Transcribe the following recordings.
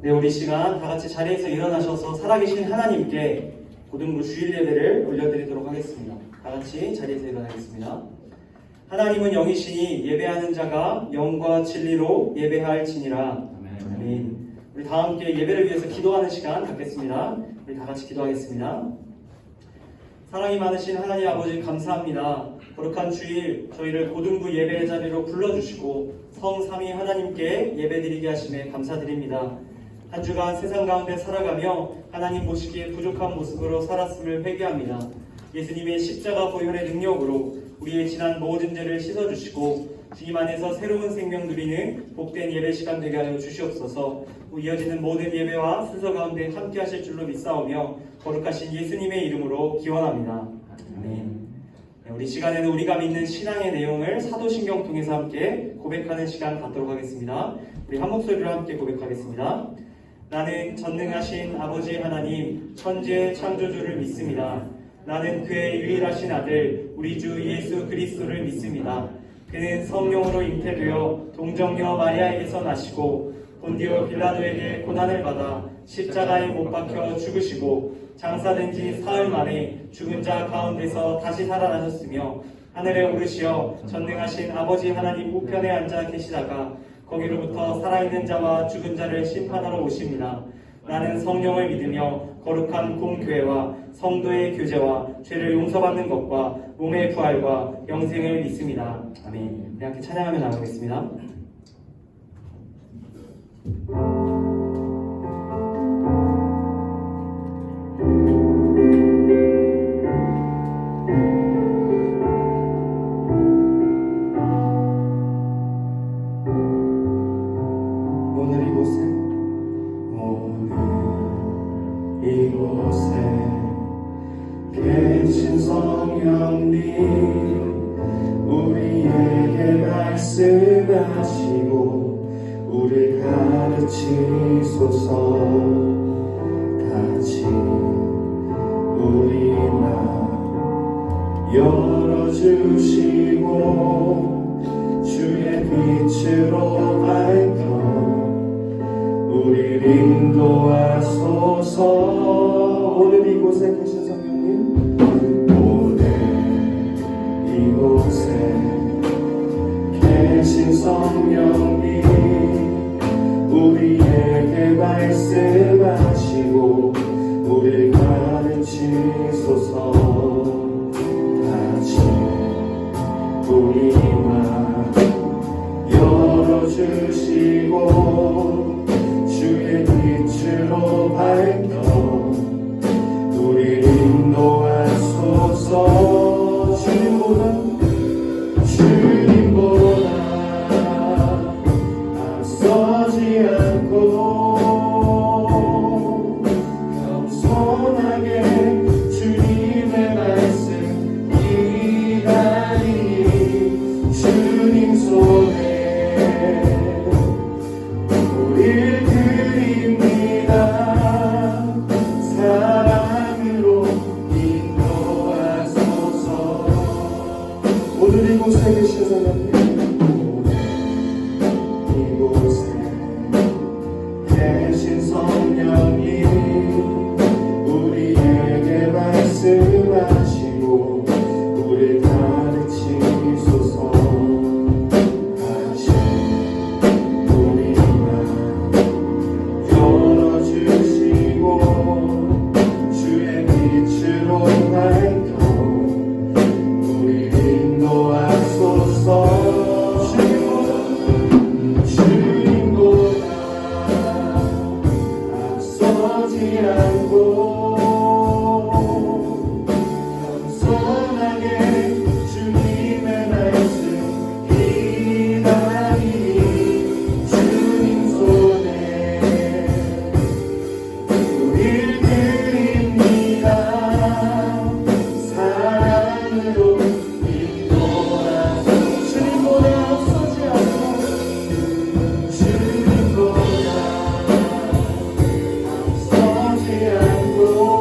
네, 우리 시간 다 같이 자리에서 일어나셔서 살아계신 하나님께 고등부 주일 예배를 올려드리도록 하겠습니다. 다 같이 자리에서 일어나겠습니다. 하나님은 영이시니 예배하는 자가 영과 진리로 예배할지니라. 아멘. 우리 다 함께 예배를 위해서 기도하는 시간 갖겠습니다. 우리 다 같이 기도하겠습니다. 사랑이 많으신 하나님 아버지 감사합니다. 거룩한 주일 저희를 고등부 예배의 자리로 불러주시고 성삼위 하나님께 예배드리게 하심에 감사드립니다. 한 주간 세상 가운데 살아가며 하나님 보시기에 부족한 모습으로 살았음을 회개합니다. 예수님의 십자가 보혈의 능력으로 우리의 지난 모든 죄를 씻어주시고 주님 안에서 새로운 생명 누리는 복된 예배 시간 되게 하여 주시옵소서. 이어지는 모든 예배와 순서 가운데 함께 하실 줄로 믿사오며 거룩하신 예수님의 이름으로 기원합니다. 아멘. 우리 시간에는 우리가 믿는 신앙의 내용을 사도신경 통해서 함께 고백하는 시간 갖도록 하겠습니다. 우리 한 목소리로 함께 고백하겠습니다. 나는 전능하신 아버지 하나님 천지의 창조주를 믿습니다. 나는 그의 유일하신 아들 우리 주 예수 그리스도를 믿습니다. 그는 성령으로 잉태되어 동정녀 마리아에게서 나시고 본디오 빌라도에게 고난을 받아 십자가에 못 박혀 죽으시고 장사된 지 사흘 만에 죽은 자 가운데서 다시 살아나셨으며 하늘에 오르시어 전능하신 아버지 하나님 우편에 앉아 계시다가 거기로부터 살아있는 자와 죽은 자를 심판하러 오십니다. 나는 성령을 믿으며 거룩한 공교회와 성도의 교제와 죄를 용서받는 것과 몸의 부활과 영생을 믿습니다. 아멘. 네, 함께 찬양하며 나가겠습니다. 이곳에 계신 성령님 우리에게 말씀하시고 우리 가르치소서. 같이 우리 마음 열어주시고 주의 빛으로 밝혀 우리를 인도하소서. 오늘 이곳에 계신 성령님 오늘 이곳에 계신 성령님 우리에게 말씀하시고 우리를 가르치소서. 같이 우리 마음 열어주시고 주의 빛으로 밝혀 우리를 인도하소서. 주님보다 앞서지 않고 겸손하게 주님의 말씀 기다리니 주님 손에 우릴 드립니다. 사랑으로 인도하소서. 오늘 이곳에 계신 성령님 이곳에 계신 성령님 우리에게 말씀하시고 우리를 가르치소서. 같이 우리 마음 열어주시고 주의 빛으로 밝혀 우리를 인도하소서. 주님보다 앞서지 않고 겸손하게 주님의 말씀 기다리니 주님 손에 우릴 드립니다. 사랑으로 인도하소서. 주님보다 앞서지 않고 주님보다 앞서지 않고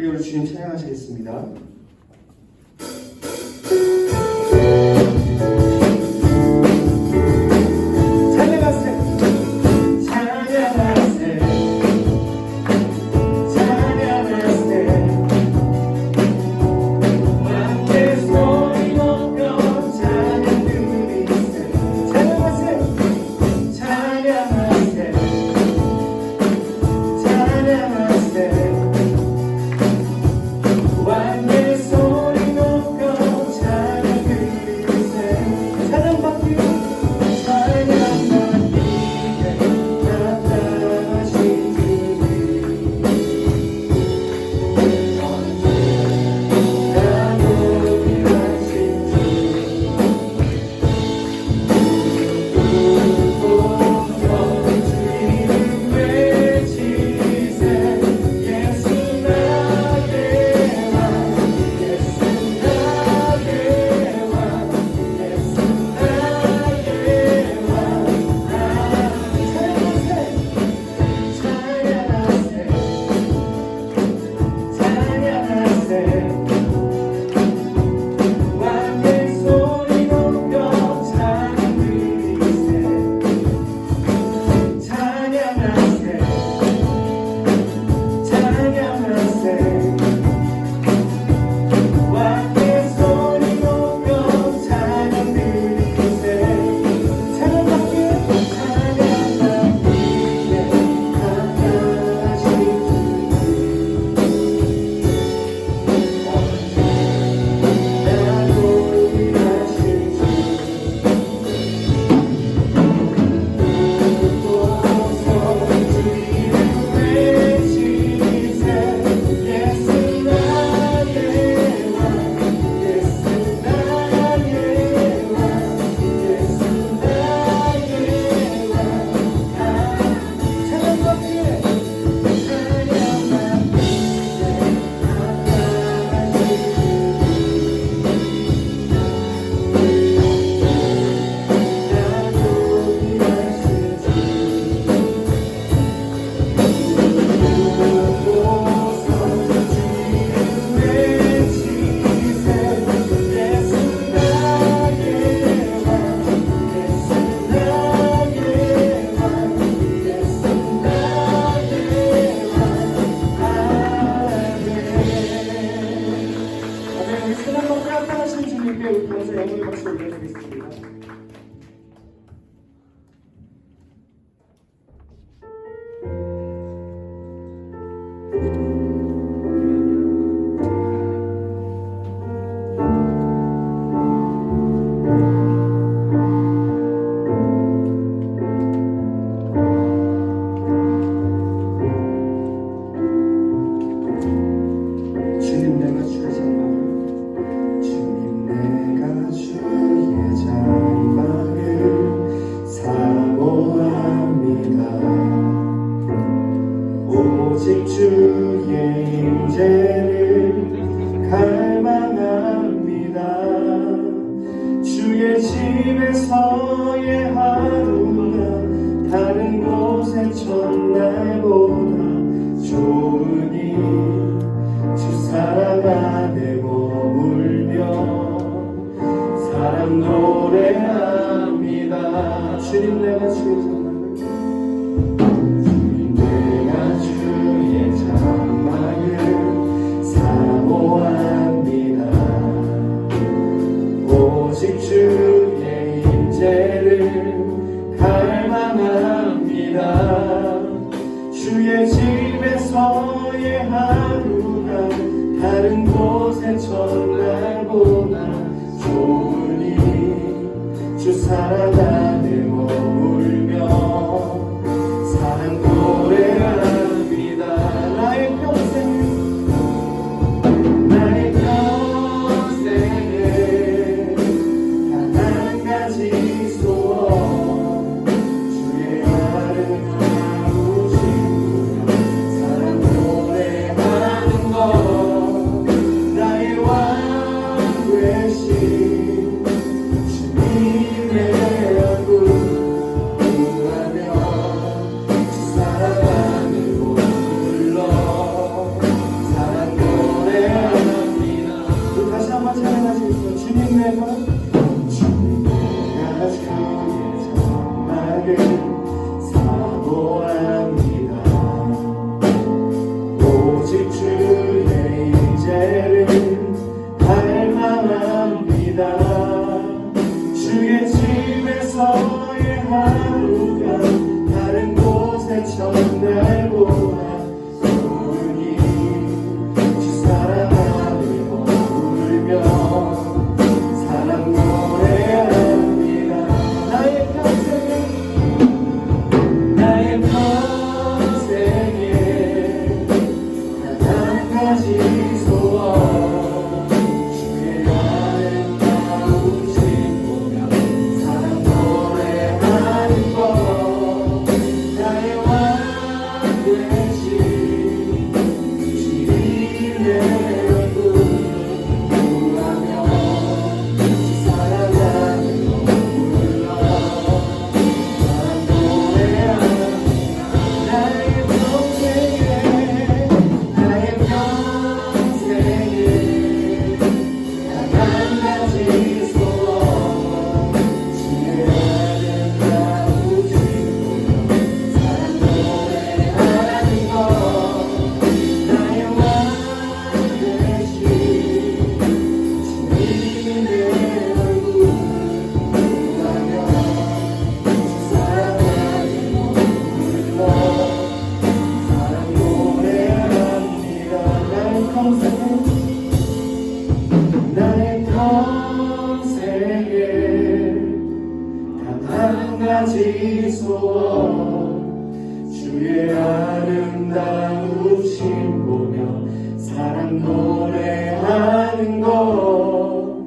우리 주님 찬양하시겠습니다. 오직 주의 임재를 갈망합니다. 주의 집에서의 하루가 다른 곳의 첫날보다 좋으니 주 사랑 안에 머물며 사랑 노래합니다. 주님 내가 주의 오직 주의 임재를 갈망합니다. 주의 집에서의 하루가 다른 곳의 첫날보다 좋으니 주 사랑 안에 머물며 사랑 노래합니다. 나의 평생 주님의 그의 장막을 사모합니다. 오직 주의 임재를 갈망합니다. 주의 집에서의 하루가 다른 곳의 첫날보다 소원이 주 사랑 안에 머물며 사랑 노래합니다. 나의 평생에 단 한 가지 소원, 주의 아름다우신 보며 사랑 노래하는 것. 나의 왕 되신 주님의 얼굴 구하며 주 사랑 안에 머물러 사랑 노래합니다. 나의 평생에 단 한 가지 소원, 주의 아름다우신 보며 사랑 노래하는 것. 나의 왕 되신 주님의 얼굴 구하며 주 사랑 안에 머물러 사랑 노래합니다. 나의 평생에 단 한 가지 소원, 주의 아름다우신 보며 사랑 노래하는 것.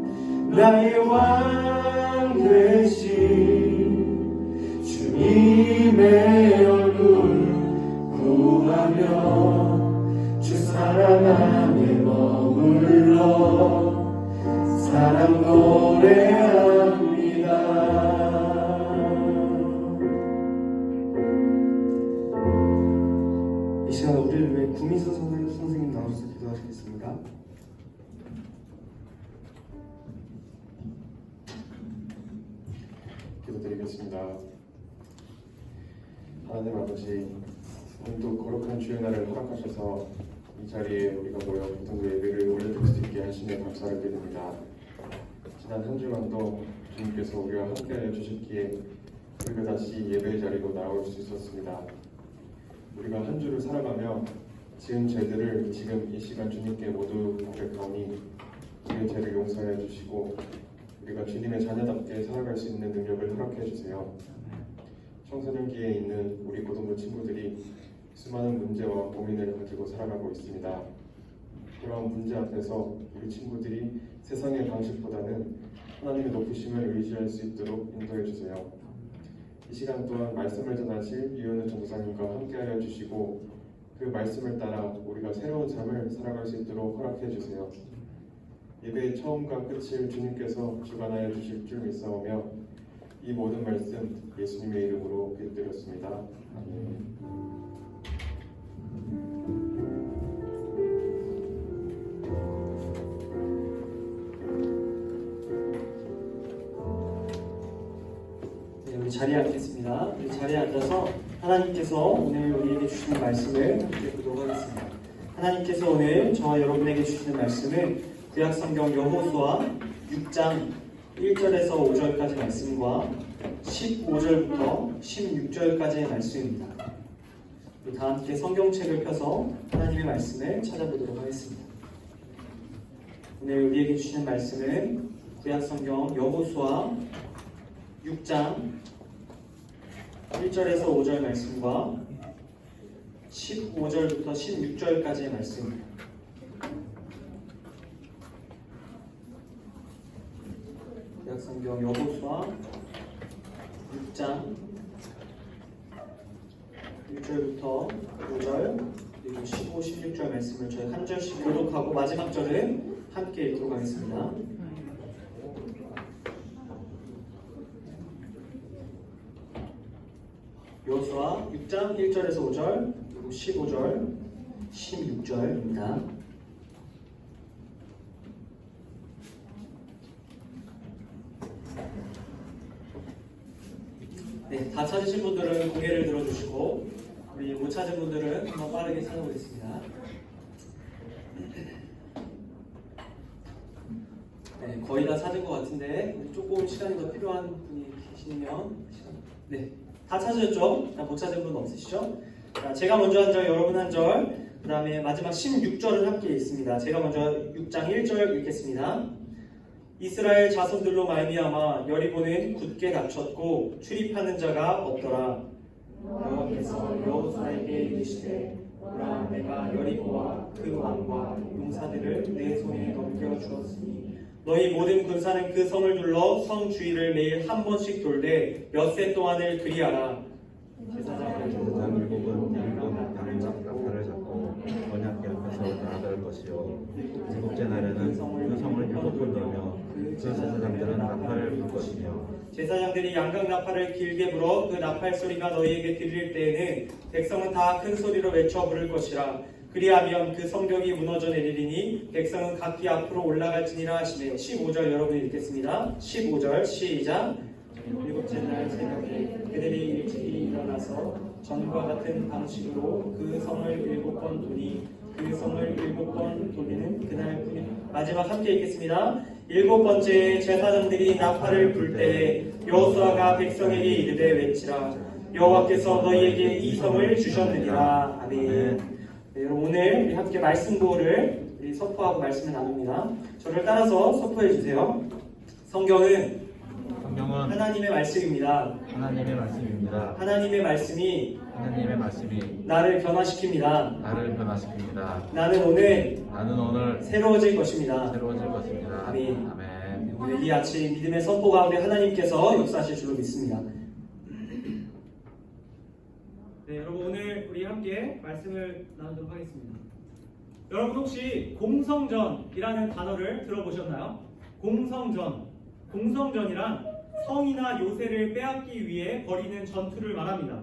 나의 왕 되신 주님의 얼굴 구하며 주 사랑 안에 머물러 사랑 노래합니다. 이 시간 우리를 위해 구민수 선생님 나와주셔서 기도하시겠습니다. 기도드리겠습니다. 하나님 아버지, 오늘도 거룩한 주의 날을 허락하셔서 이 자리에 우리가 모여 고등부 예배를 올려드릴 수 있게 하시며 감사를 드립니다. 지난 한 주간도 주님께서 우리와 함께하여 주셨기에 우리가 다시 예배의 자리로 나올 수 있었습니다. 우리가 한 주를 살아가며 지은 죄들을 지금 이 시간 주님께 모두 고백하니 우리의 죄를 용서해 주시고 우리가 주님의 자녀답게 살아갈 수 있는 능력을 허락해 주세요. 청소년기에 있는 우리 고등부 친구들이 수많은 문제와 고민을 가지고 살아가고 있습니다. 그런 문제 앞에서 우리 친구들이 세상의 방식보다는 하나님의 높으심을 의지할 수 있도록 인도해 주세요. 이 시간 또한 말씀을 전하실 이현우 전도사님과 함께하여 주시고 그 말씀을 따라 우리가 새로운 삶을 살아갈 수 있도록 허락해 주세요. 예배의 처음과 끝을 주님께서 주관하여 주실 줄 믿사오며 이 모든 말씀 예수님의 이름으로 기도드렸습니다. 아멘. 우리 자리에 앉겠습니다. 우리 자리에 앉아서 하나님께서 오늘 우리에게 주시는 말씀을 함께 보도록 하겠습니다. 하나님께서 오늘 저와 여러분에게 주시는 말씀은 구약성경 여호수아 6장 1절에서 5절까지 말씀과 15절부터 16절까지의 말씀입니다. 우리 다 함께 성경책을 펴서 하나님의 말씀을 찾아보도록 하겠습니다. 오늘 우리에게 주시는 말씀은 구약성경 여호수아 6장 1절에서 5절 말씀과 15절부터 16절까지의 말씀입니다. 구약성경 여호수아 6장 1절부터 5절 그리고 15, 16절 말씀을 저희 한 절씩 교독하고 마지막 절은 함께 읽도록 하겠습니다. 여호수아 6장 1절에서 5절 그리고 15절 16절입니다. 네, 다 찾으신 분들은 고개를 들어주시고 우리 못 찾은 분들은 한번 빠르게 찾아보겠습니다. 네, 거의 다 찾은 것 같은데 우리 조금 시간이 더 필요한 분이 계시면 네, 다 찾으셨죠? 못 찾은 분 없으시죠? 자, 제가 먼저 한 절, 여러분 한 절, 그 다음에 마지막 16절은 함께 읽습니다. 제가 먼저 6장 1절 읽겠습니다. 이스라엘 자손들로 말미암아 여리고는 굳게 닫혔고 출입하는 자가 없더라. 여호와께서 여호수아에게 이르시되 보라, 내가 여리고와 그 왕과 용사들을 내 손에 넘겨주었으니 너희 모든 군사는 그 성을 둘러 성 주위를 매일 한 번씩 돌되 엿새 동안을 그리하라. 제사장은 일곱은 나팔을 잡고 언약 앞에서 나아갈 것이요 일곱째 날에는 그 성을 7번 돌며 그 제사장들은 나팔을 불 것이며 제사장들이 양각 나팔을 길게 불어 그 나팔 소리가 너희에게 들릴 때에는 백성은 다 큰 소리로 외쳐 부를 것이라. 그리하면 그 성벽이 무너져 내리리니 백성은 각기 앞으로 올라갈지니라 하시매. 15절 여러분 읽겠습니다. 15절 시작. 일곱째 날 새벽에 그들이 일찍이 일어나서 전과 같은 방식으로 그 성을 7번 도니 그 성을 7번 돌리는 그날뿐이. 마지막 함께 읽겠습니다. 7번째 제사장들이 나팔을 불 때에 여호수아가 백성에게 이르되 외치라. 여호와께서 너희에게 이 성을 주셨느니라. 아멘. 네, 여러분 오늘 우리 함께 말씀 보호를 우리 선포하고 말씀을 나눕니다. 저를 따라서 선포해 주세요. 성경은 하나님의 말씀입니다. 하나님의 말씀입니다. 하나님의 말씀이 하나님의 말씀이 나를 변화시킵니다. 나를 변화시킵니다. 나는 오늘 새로워질 것입니다. 것입니다. 아멘. 아멘. 오늘 이 아침 믿음의 선포 가운데 하나님께서 역사하실 줄로 믿습니다. 네, 여러분 오늘 우리 함께 말씀을 나누도록 하겠습니다. 여러분 혹시 공성전이라는 단어를 들어보셨나요? 공성전이란 성이나 요새를 빼앗기 위해 벌이는 전투를 말합니다.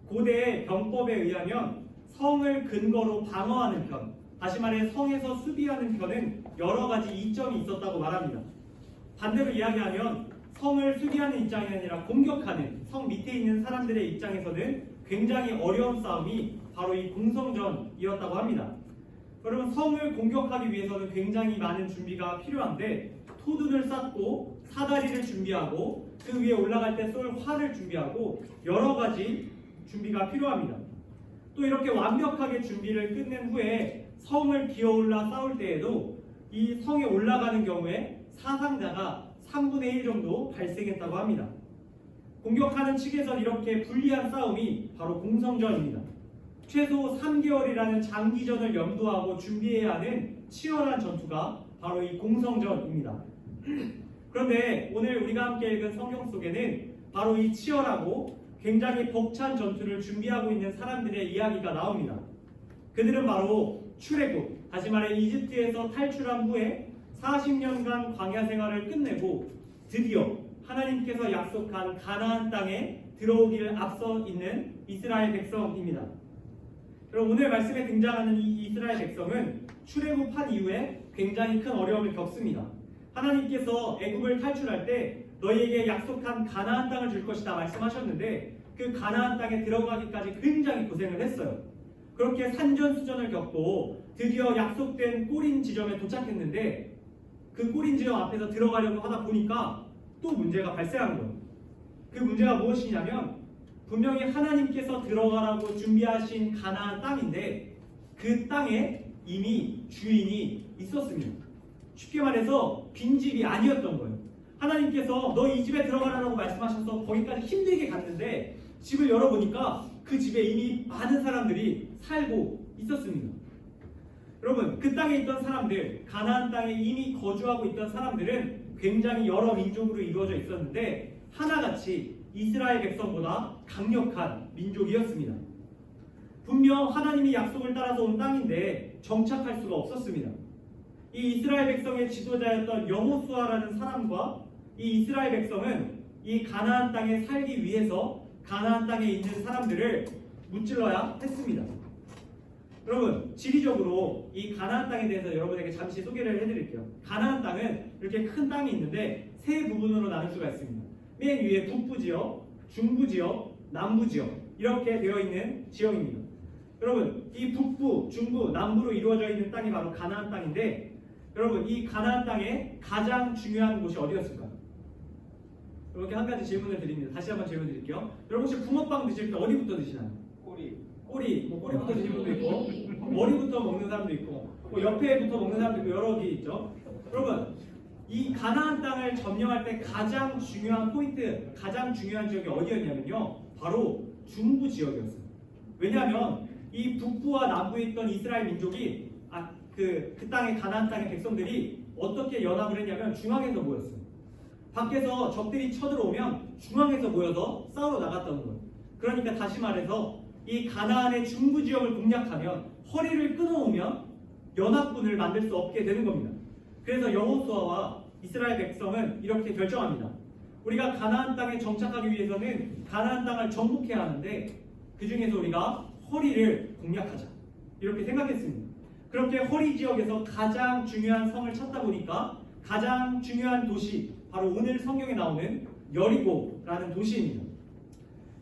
고대의 병법에 의하면 성을 근거로 방어하는 편, 다시 말해 성에서 수비하는 편은 여러 가지 이점이 있었다고 말합니다. 반대로 이야기하면 성을 수비하는 입장이 아니라 공격하는 성 밑에 있는 사람들의 입장에서는 굉장히 어려운 싸움이 바로 이 공성전이었다고 합니다. 여러분 성을 공격하기 위해서는 굉장히 많은 준비가 필요한데 토둔을 쌓고 사다리를 준비하고 그 위에 올라갈 때 쏠 활을 준비하고 여러 가지 준비가 필요합니다. 또 이렇게 완벽하게 준비를 끝낸 후에 성을 기어올라 싸울 때에도 이 성에 올라가는 경우에 사상자가 3분의 1 정도 발생했다고 합니다. 공격하는 측에선 이렇게 불리한 싸움이 바로 공성전입니다. 최소 3개월이라는 장기전을 염두하고 준비해야 하는 치열한 전투가 바로 이 공성전입니다. 그런데 오늘 우리가 함께 읽은 성경 속에는 바로 이 치열하고 굉장히 벅찬 전투를 준비하고 있는 사람들의 이야기가 나옵니다. 그들은 바로 출애굽, 다시 말해 이집트에서 탈출한 후에 40년간 광야 생활을 끝내고 드디어 하나님께서 약속한 가나안 땅에 들어오기를 앞서 있는 이스라엘 백성입니다. 여러분 오늘 말씀에 등장하는 이 이스라엘 백성은 출애굽한 이후에 굉장히 큰 어려움을 겪습니다. 하나님께서 애굽을 탈출할 때 너희에게 약속한 가나안 땅을 줄 것이다 말씀하셨는데 그 가나안 땅에 들어가기까지 굉장히 고생을 했어요. 그렇게 산전수전을 겪고 드디어 약속된 꼬린 지점에 도착했는데 그 꼬린 지점 앞에서 들어가려고 하다 보니까 또 문제가 발생한 거예요. 그 문제가 무엇이냐면 분명히 하나님께서 들어가라고 준비하신 가나안 땅인데 그 땅에 이미 주인이 있었습니다. 쉽게 말해서 빈집이 아니었던 거예요. 하나님께서 너 이 집에 들어가라고 말씀하셔서 거기까지 힘들게 갔는데 집을 열어보니까 그 집에 이미 많은 사람들이 살고 있었습니다. 여러분 그 땅에 있던 사람들, 가나안 땅에 이미 거주하고 있던 사람들은 굉장히 여러 민족으로 이루어져 있었는데 하나같이 이스라엘 백성보다 강력한 민족이었습니다. 분명 하나님이 약속을 따라서 온 땅인데 정착할 수가 없었습니다. 이 이스라엘 백성의 지도자였던 여호수아라는 사람과 이 이스라엘 백성은 이 가나안 땅에 살기 위해서 가나안 땅에 있는 사람들을 무찔러야 했습니다. 여러분 지리적으로 이 가나안 땅에 대해서 여러분에게 잠시 소개를 해드릴게요. 가나안 땅은 이렇게 큰 땅이 있는데 세 부분으로 나눌 수가 있습니다. 맨 위에 북부 지역, 중부 지역, 남부 지역 이렇게 되어 있는 지역입니다. 여러분, 이 북부, 중부, 남부로 이루어져 있는 땅이 바로 가나안 땅인데, 여러분 이 가나안 땅의 가장 중요한 곳이 어디였을까요? 이렇게 한 가지 질문을 드립니다. 다시 한번 질문 드릴게요. 여러분 혹시 붕어빵 드실 때 어디부터 드시나요? 꼬리, 뭐 꼬리부터 드시는 분도 있고, 머리부터 먹는 사람도 있고, 뭐 옆에부터 먹는 사람도 있고 여러 개 있죠. 여러분, 이 가나안 땅을 점령할 때 가장 중요한 포인트, 가장 중요한 지역이 어디였냐면요, 바로 중부 지역이었어요. 왜냐하면 이 북부와 남부에 있던 이스라엘 민족이 그 땅의 가나안 땅의 백성들이 어떻게 연합을 했냐면 중앙에서 모였어요. 밖에서 적들이 쳐들어오면 중앙에서 모여서 싸우러 나갔다는 거예요. 그러니까 다시 말해서 이 가나안의 중부 지역을 공략하면, 허리를 끊어오면 연합군을 만들 수 없게 되는 겁니다. 그래서 여호수아와 이스라엘 백성은 이렇게 결정합니다. 우리가 가나안 땅에 정착하기 위해서는 가나안 땅을 정복해야 하는데 그 중에서 우리가 허리를 공략하자, 이렇게 생각했습니다. 그렇게 허리 지역에서 가장 중요한 성을 찾다 보니까 가장 중요한 도시, 바로 오늘 성경에 나오는 여리고라는 도시입니다.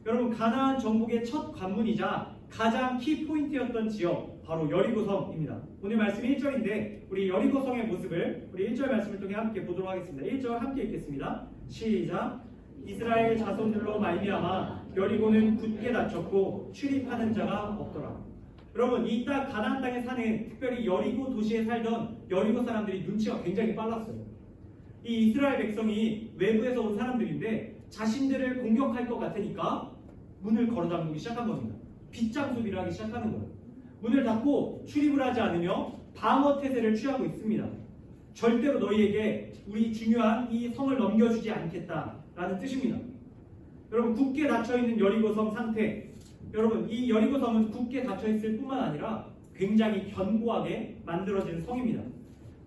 여러분, 가나안 정복의 첫 관문이자 가장 키포인트였던 지역, 바로 여리고성입니다. 오늘 말씀 1절인데 우리 여리고성의 모습을 우리 1절 말씀을 통해 함께 보도록 하겠습니다. 1절 함께 읽겠습니다. 시작. 이스라엘 자손들로 말미암아 여리고는 굳게 닫혔고 출입하는 자가 없더라. 여러분, 이 땅 가나안 땅에 사는, 특별히 여리고 도시에 살던 여리고 사람들이 눈치가 굉장히 빨랐어요. 이 이스라엘 백성이 외부에서 온 사람들인데 자신들을 공격할 것 같으니까 문을 걸어 잠그기 시작한 겁니다. 빗장 수비를 하기 시작하는 거예요. 문을 닫고 출입을 하지 않으며 방어 태세를 취하고 있습니다. 절대로 너희에게 우리 중요한 이 성을 넘겨주지 않겠다라는 뜻입니다. 여러분, 굳게 닫혀있는 여리고성 상태, 여러분 이 여리고성은 굳게 닫혀있을 뿐만 아니라 굉장히 견고하게 만들어진 성입니다.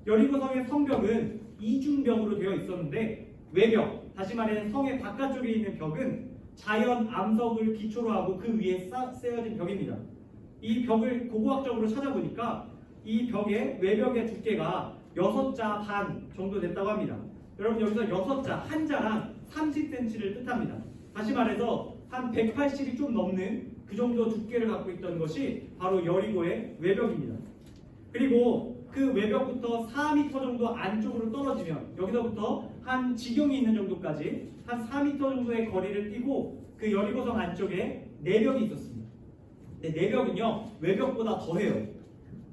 여리고성의 성벽은 이중벽으로 되어 있었는데, 외벽, 다시 말해 성의 바깥쪽에 있는 벽은 자연 암석을 기초로 하고 그 위에 세워진 벽입니다. 이 벽을 고고학적으로 찾아보니까 이 벽의 외벽의 두께가 6자 반 정도 됐다고 합니다. 여러분, 여기서 6자, 한 자랑 30cm를 뜻합니다. 다시 말해서 한 180이 좀 넘는 그 정도 두께를 갖고 있던 것이 바로 여리고의 외벽입니다. 그리고 그 외벽부터 4m 정도 안쪽으로 떨어지면, 여기서부터 한 지경이 있는 정도까지 한 4m 정도의 거리를 뛰고 그 여리고성 안쪽에 내벽이 있었습니다. 내벽은요, 외벽보다 더해요.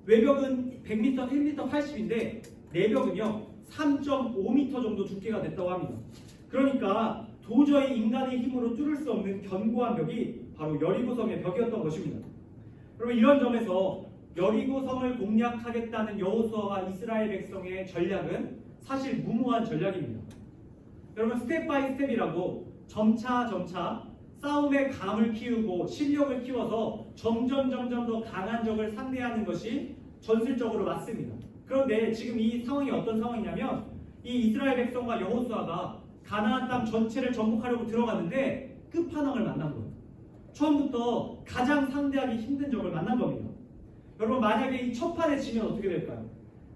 외벽은 100m, 1m 80인데 내벽은요 3.5m 정도 두께가 됐다고 합니다. 그러니까 도저히 인간의 힘으로 뚫을 수 없는 견고한 벽이 바로 여리고성의 벽이었던 것입니다. 여러분, 이런 점에서 여리고성을 공략하겠다는 여호수아와 이스라엘 백성의 전략은 사실 무모한 전략입니다. 여러분, 스텝 바이 스텝이라고 점차 싸움의 감을 키우고 실력을 키워서 점점 더 강한 적을 상대하는 것이 전술적으로 맞습니다. 그런데 지금 이 상황이 어떤 상황이냐면, 이 이스라엘 백성과 여호수아가 가나안 땅 전체를 정복하려고 들어갔는데 끝판왕을 만난 거예요. 처음부터 가장 상대하기 힘든 적을 만난 겁니다. 여러분, 만약에 이 첫 판에 지면 어떻게 될까요?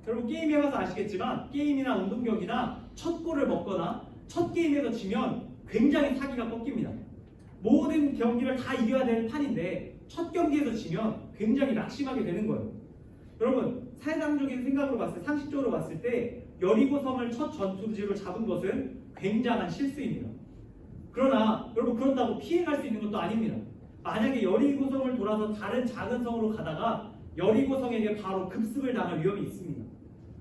여러분, 게임 해봐서 아시겠지만 게임이나 운동경기나 첫 골을 먹거나 첫 게임에서 지면 굉장히 사기가 꺾입니다. 모든 경기를 다 이겨야 되는 판인데 첫 경기에서 지면 굉장히 낙심하게 되는 거예요. 여러분, 세상적인 생각으로 봤을 때, 상식적으로 봤을 때 여리고성을 첫 전투지로 잡은 것은 굉장한 실수입니다. 그러나 여러분, 그렇다고 피해갈 수 있는 것도 아닙니다. 만약에 여리고성을 돌아서 다른 작은 성으로 가다가 여리고성에게 바로 급습을 당할 위험이 있습니다.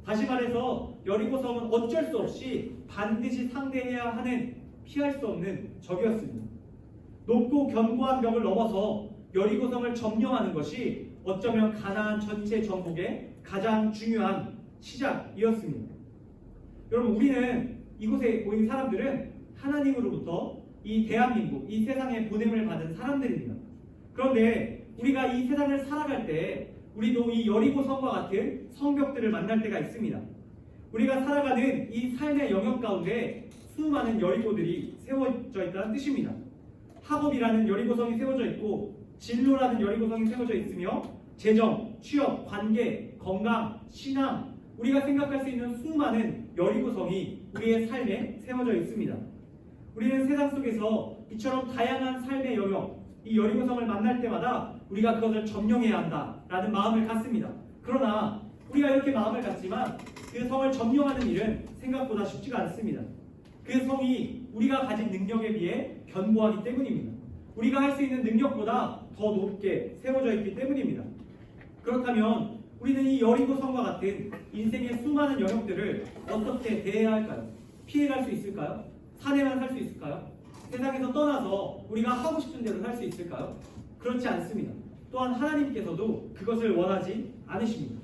다시 말해서 여리고성은 어쩔 수 없이 반드시 상대해야 하는, 피할 수 없는 적이었습니다. 높고 견고한 벽을 넘어서 여리고성을 점령하는 것이 어쩌면 가나안 전체 정복의 가장 중요한 시작이었습니다. 여러분, 우리는 이곳에 모인 사람들은 하나님으로부터 이 대한민국, 이 세상에 보냄을 받은 사람들입니다. 그런데 우리가 이 세상을 살아갈 때 우리도 이 여리고성과 같은 성벽들을 만날 때가 있습니다. 우리가 살아가는 이 삶의 영역 가운데 수많은 여리고들이 세워져 있다는 뜻입니다. 학업이라는 여리고성이 세워져 있고, 진로라는 여리고성이 세워져 있으며, 재정, 취업, 관계, 건강, 신앙, 우리가 생각할 수 있는 수많은 여리고성이 우리의 삶에 세워져 있습니다. 우리는 세상 속에서 이처럼 다양한 삶의 영역, 이 여리고성을 만날 때마다 우리가 그것을 점령해야 한다라는 마음을 갖습니다. 그러나 우리가 이렇게 마음을 갖지만 그 성을 점령하는 일은 생각보다 쉽지가 않습니다. 그 성이 우리가 가진 능력에 비해 견고하기 때문입니다. 우리가 할 수 있는 능력보다 더 높게 세워져 있기 때문입니다. 그렇다면 우리는 이 여리고 성과 같은 인생의 수많은 영역들을 어떻게 대해야 할까요? 피해갈 수 있을까요? 산에만 살 수 있을까요? 세상에서 떠나서 우리가 하고 싶은 대로 살 수 있을까요? 그렇지 않습니다. 또한 하나님께서도 그것을 원하지 않으십니다.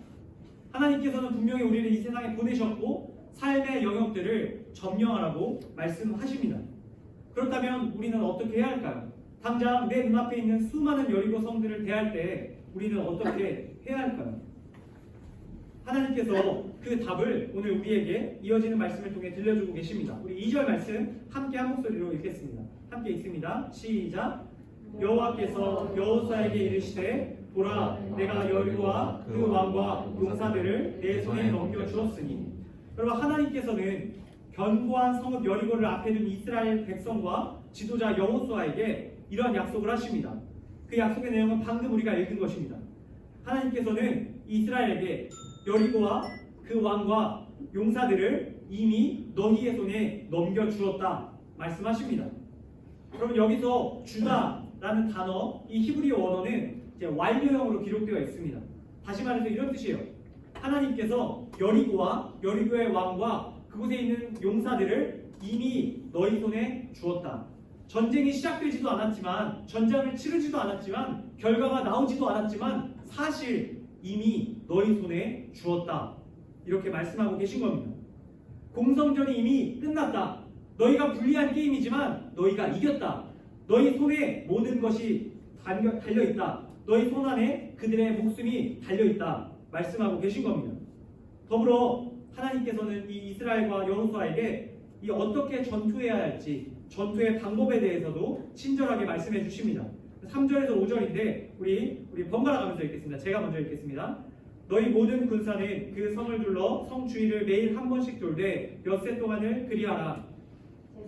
하나님께서는 분명히 우리를 이 세상에 보내셨고 삶의 영역들을 점령하라고 말씀하십니다. 그렇다면 우리는 어떻게 해야 할까요? 당장 내 눈앞에 있는 수많은 여리고 성들을 대할 때 우리는 어떻게 해야 할까요? 하나님께서 그 답을 오늘 우리에게 이어지는 말씀을 통해 들려주고 계십니다. 우리 2절 말씀 함께 한 목소리로 읽겠습니다. 함께 읽습니다. 시작. 여호와께서 여호수아에게 이르시되 보라 내가 여리고와 그 왕과 용사들을 내 손에 넘겨주었으니. 여러분 하나님께서는 견고한 성읍 여리고를 앞에 둔 이스라엘 백성과 지도자 여호수아에게 이러한 약속을 하십니다. 그 약속의 내용은 방금 우리가 읽은 것입니다. 하나님께서는 이스라엘에게 여리고와 그 왕과 용사들을 이미 너희의 손에 넘겨주었다 말씀하십니다. 그럼 여기서 주다라는 단어, 이 히브리어 원어는 이제 완료형으로 기록되어 있습니다. 다시 말해서 이런 뜻이에요. 하나님께서 여리고와 여리고의 왕과 그곳에 있는 용사들을 이미 너희 손에 주었다. 전쟁이 시작되지도 않았지만, 전쟁을 치르지도 않았지만, 결과가 나오지도 않았지만 사실 이미 너희 손에 주었다. 이렇게 말씀하고 계신 겁니다. 공성전이 이미 끝났다. 너희가 불리한 게임이지만 너희가 이겼다. 너희 손에 모든 것이 달려있다. 너희 손 안에 그들의 목숨이 달려있다. 말씀하고 계신 겁니다. 더불어 하나님께서는 이 이스라엘과 여호수아에게 이 어떻게 전투해야 할지, 전투의 방법에 대해서도 친절하게 말씀해 주십니다. 3절에서 5절인데 우리 번갈아 가면서 읽겠습니다. 제가 먼저 읽겠습니다. 너희 모든 군사는 그 성을 둘러 성 주위를 매일 한 번씩 돌되 엿새 동안을 그리하라.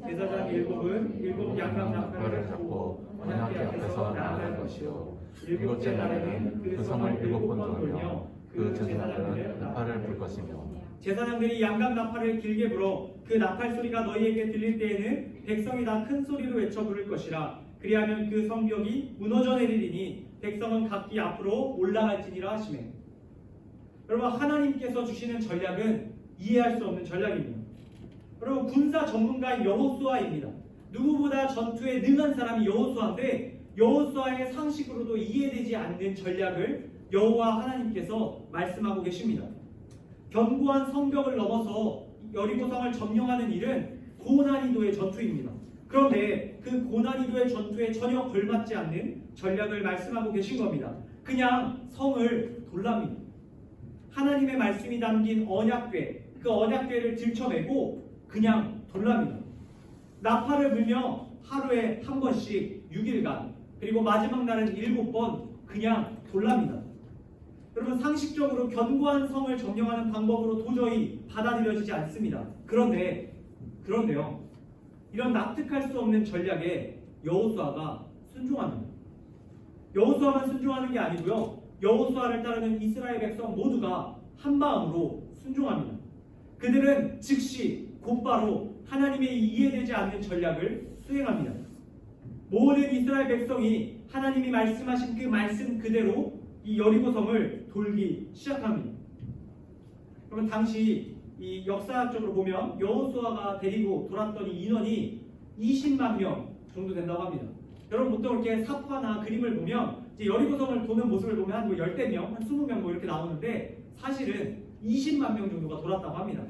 제사장 7은 7 양각 나팔을 잡고 언약궤 앞에서 나아갈 것이요 7째 날에는 그 성을 7번 돌며 그 제사장들의 나팔을 불 것이며. 제사장들이 양각 나팔을 길게 불어 그 나팔 소리가 너희에게 들릴 때에는 백성이 다 큰 소리로 외쳐 부를 것이라. 그리하면 그 성벽이 무너져 내리리니 백성은 각기 앞으로 올라갈지니라 하시매. 여러분 하나님께서 주시는 전략은 이해할 수 없는 전략입니다. 여러분 군사 전문가인 여호수아입니다. 누구보다 전투에 능한 사람이 여호수아인데 여호수아의 상식으로도 이해되지 않는 전략을 여호와 하나님께서 말씀하고 계십니다. 견고한 성벽을 넘어서 여리고성을 점령하는 일은 고난이도의 전투입니다. 그런데 그 고난이도의 전투에 전혀 걸맞지 않는 전략을 말씀하고 계신 겁니다. 그냥 성을 돌랍니다. 하나님의 말씀이 담긴 언약궤, 그 언약궤를 들쳐매고 그냥 돌랍니다. 나팔을 불며 하루에 한 번씩 6일간, 그리고 마지막 날은 7번 그냥 돌랍니다. 여러분 상식적으로 견고한 성을 점령하는 방법으로 도저히 받아들여지지 않습니다. 그런데요. 이런 납득할 수 없는 전략에 여호수아가 순종합니다. 여호수아만 순종하는 게 아니고요. 여호수아를 따르는 이스라엘 백성 모두가 한 마음으로 순종합니다. 그들은 즉시 곧바로 하나님의 이해되지 않는 전략을 수행합니다. 모든 이스라엘 백성이 하나님이 말씀하신 그 말씀 그대로 이 여리고성을 돌기 시작합니다. 그러면 당시 이 역사적으로 보면 여호수아가 데리고 돌았던 이 인원이 20만 명 정도 된다고 합니다. 여러분 보통 이렇게 사파나 그림을 보면 이제 여리고성을 도는 모습을 보면 한 10대 명, 한 20명 이렇게 나오는데 사실은 20만 명 정도가 돌았다고 합니다.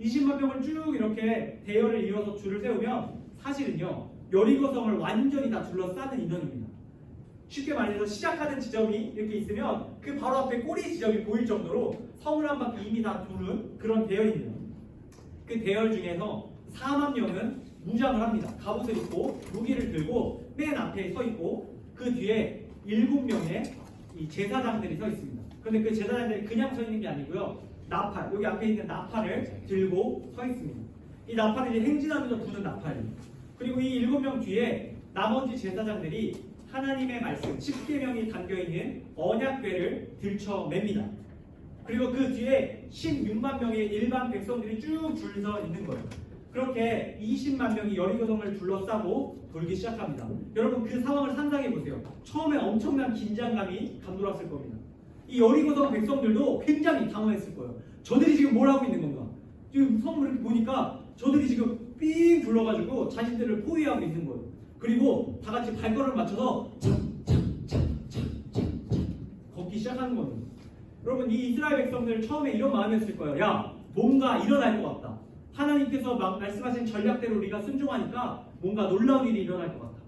20만 명을 쭉 이렇게 대열을 이어서 줄을 세우면 사실은요 여리고성을 완전히 다 둘러싸는 인원입니다. 쉽게 말해서 시작하는 지점이 이렇게 있으면 그 바로 앞에 꼬리 지점이 보일 정도로 성을 한 바퀴 이미 다 두른 그런 대열입니다. 그 대열 중에서 4만 명은 무장을 합니다. 갑옷을 입고 무기를 들고 맨 앞에 서 있고 그 뒤에 7명의 이 제사장들이 서 있습니다. 그런데 그 제사장들이 그냥 서 있는 게 아니고요. 나팔, 여기 앞에 있는 나팔을 들고 서 있습니다. 이 나팔은 이제 행진하면서 부는 나팔입니다. 그리고 이 7명 뒤에 나머지 제사장들이 하나님의 말씀 10계명이 담겨있는 언약궤를 들쳐맵니다. 그리고 그 뒤에 16만 명의 일반 백성들이 쭉 줄 서 있는 거예요. 그렇게 20만 명이 여리고성을 둘러싸고 돌기 시작합니다. 여러분 그 상황을 상상해 보세요. 처음에 엄청난 긴장감이 감돌았을 겁니다. 이 여리고성 백성들도 굉장히 당황했을 거예요. 저들이 지금 뭘 하고 있는 건가? 지금 성을 이렇게 보니까 저들이 지금 삥 둘러가지고 자신들을 포위하고 있는 거예요. 그리고 다 같이 발걸음을 맞춰서 걷기 시작하는 겁니다. 여러분 이 이스라엘 백성들 처음에 이런 마음이었을 거예요. 야 뭔가 일어날 것 같다. 하나님께서 말씀하신 전략대로 우리가 순종하니까 뭔가 놀라운 일이 일어날 것 같다.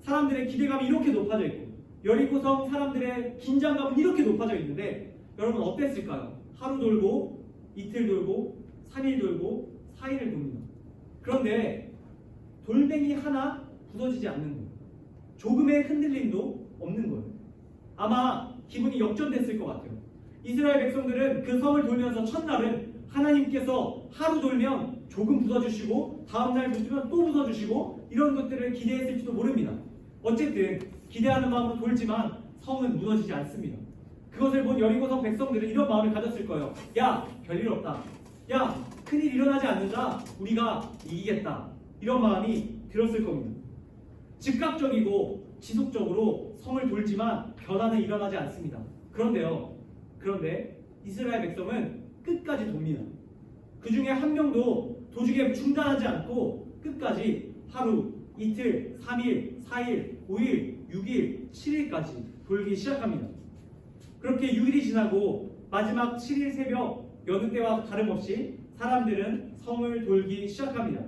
사람들의 기대감이 이렇게 높아져 있고 여리고성 사람들의 긴장감은 이렇게 높아져 있는데 여러분 어땠을까요? 하루 돌고 이틀 돌고 3일 돌고 4일을 돕니다. 그런데 돌멩이 하나 부서지지 않는 거예요. 조금의 흔들림도 없는 거예요. 아마 기분이 역전됐을 것 같아요. 이스라엘 백성들은 그 성을 돌면서 첫날은 하나님께서 하루 돌면 조금 부서주시고 다음날 부수면 또 부서주시고 이런 것들을 기대했을지도 모릅니다. 어쨌든 기대하는 마음으로 돌지만 성은 무너지지 않습니다. 그것을 본 여리고성 백성들은 이런 마음을 가졌을 거예요. 야 별일 없다. 야 큰일 일어나지 않는다. 우리가 이기겠다. 이런 마음이 들었을 겁니다. 즉각적이고 지속적으로 성을 돌지만 변화는 일어나지 않습니다. 그런데 이스라엘 백성은 끝까지 돕니다. 그 중에 한 명도 도중에 중단하지 않고 끝까지 하루, 이틀, 3일, 4일, 5일, 6일, 7일까지 돌기 시작합니다. 그렇게 6일이 지나고 마지막 7일 새벽 여느 때와 다름없이 사람들은 성을 돌기 시작합니다.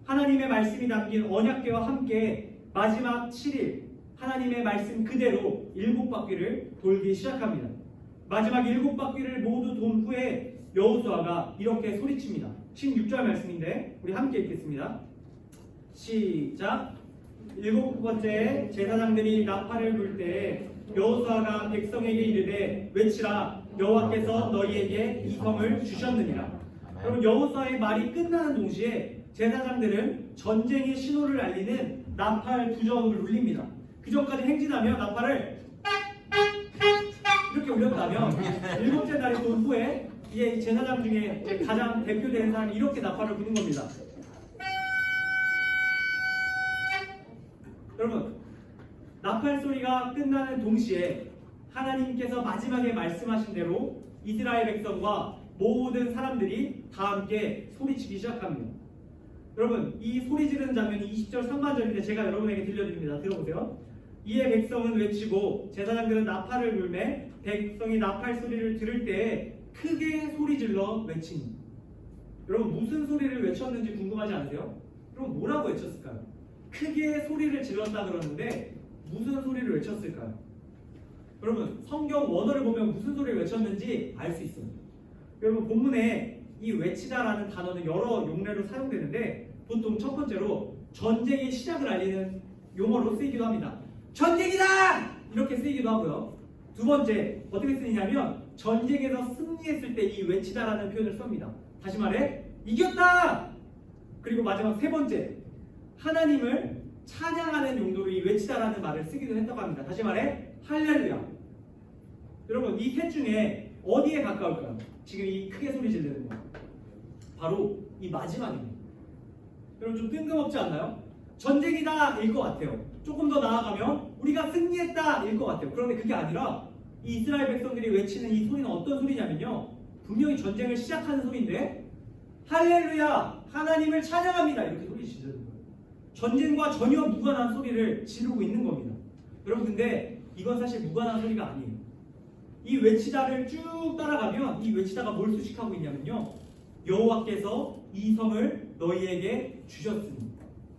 하나님의 말씀이 담긴 언약궤와 함께 마지막 7일 하나님의 말씀 그대로 7바퀴를 돌기 시작합니다. 마지막 7바퀴를 모두 돈 후에 여호수아가 이렇게 소리칩니다. 16절 말씀인데 우리 함께 읽겠습니다. 시작. 7번째 제사장들이 나팔을 불 때 여호수아가 백성에게 이르되 외치라 여호와께서 너희에게 이 성을 주셨느니라. 여러분 여호수아의 말이 끝나는 동시에 제사장들은 전쟁의 신호를 알리는 나팔 부정을 울립니다. 그 전까지 행진하며 나팔을 이렇게 울렸다면 7째 날이 돈 후에 이제 제사장 중에 가장 대표되는 사람이 이렇게 나팔을 부는 겁니다. 여러분 나팔 소리가 끝나는 동시에 하나님께서 마지막에 말씀하신 대로 이스라엘 백성과 모든 사람들이 다 함께 소리치기 시작합니다. 여러분 이 소리 지르는 장면이 20절 상반절인데 제가 여러분에게 들려드립니다. 들어보세요. 이에 백성은 외치고 제사장들은 나팔을 불매 백성이 나팔 소리를 들을 때 크게 소리질러 외치니. 여러분 무슨 소리를 외쳤는지 궁금하지 않으세요? 여러분 뭐라고 외쳤을까요? 크게 소리를 질렀다 그러는데 무슨 소리를 외쳤을까요? 여러분 성경 원어를 보면 무슨 소리를 외쳤는지 알 수 있어요. 여러분 본문에 이 외치다라는 단어는 여러 용례로 사용되는데 보통 첫 번째로 전쟁의 시작을 알리는 용어로 쓰이기도 합니다. 전쟁이다! 이렇게 쓰이기도 하고요. 두 번째 어떻게 쓰이냐면 전쟁에서 승리했을 때 이 외치다라는 표현을 씁니다. 다시 말해 이겼다! 그리고 마지막 세 번째 하나님을 찬양하는 용도로 이 외치다라는 말을 쓰기도 했다고 합니다. 다시 말해 할렐루야. 여러분 이 셋 중에 어디에 가까울까요? 지금 이 크게 소리 지르는 거 바로 이 마지막입니다. 여러분 좀 뜬금없지 않나요? 전쟁이다 일 것 같아요. 조금 더 나아가면 우리가 승리했다 일 것 같아요. 그런데 그게 아니라 이 이스라엘 백성들이 외치는 이 소리는 어떤 소리냐면요 분명히 전쟁을 시작하는 소리인데 할렐루야 하나님을 찬양합니다 이렇게 소리 지르는 거예요. 전쟁과 전혀 무관한 소리를 지르고 있는 겁니다. 여러분 근데 이건 사실 무관한 소리가 아니에요. 이 외치다를 쭉 따라가면 이 외치다가 뭘 수식하고 있냐면요 여호와께서 이 성을 너희에게 주셨으니